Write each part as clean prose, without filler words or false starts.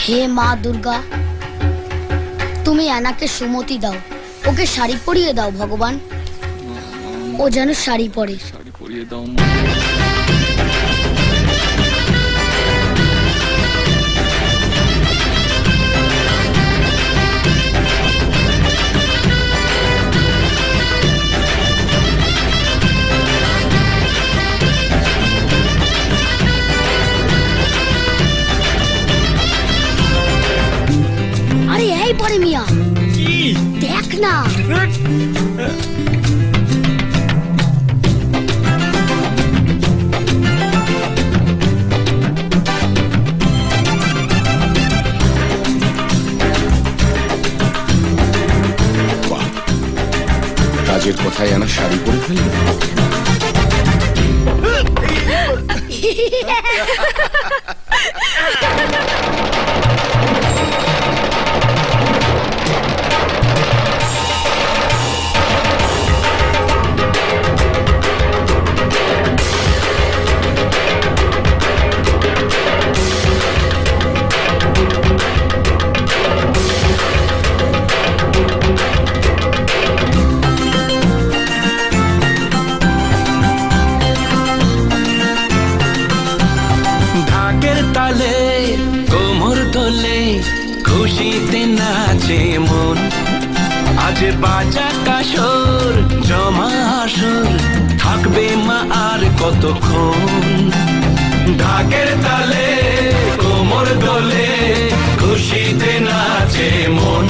হে মা দুর্গা, তুমি অ্যানাকে সুমতি দাও, ওকে শাড়ি পরিয়ে দাও ভগবান, ও যেন শাড়ি পরে। শাড়ি পরিয়ে দাও। আরে এই পরে মিয়া, দেখ না। কাজের কথায় আনা শাড়ি পরে ফেলল। তালে কোমর দোলে খুশিতে নাচে মন, আজ বাজা কাসর জমা আসর, থাকবে মা আর কতক্ষণ। ঢাকের তালে কোমর দোলে খুশিতে নাচে মন,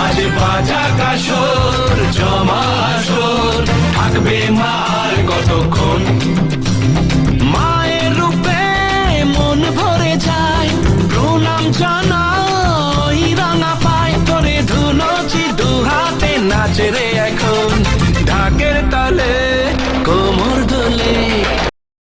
আজ বাজা কাসর জমা আসর, থাকবে মা আর কতক্ষণ। মায়ের রূপে মন ভরে যায়, প্রণাম জানাই রাঙা পায় তোরে, ধুনচি দু হাতে নাচে রে এখন ঢাকের তালে।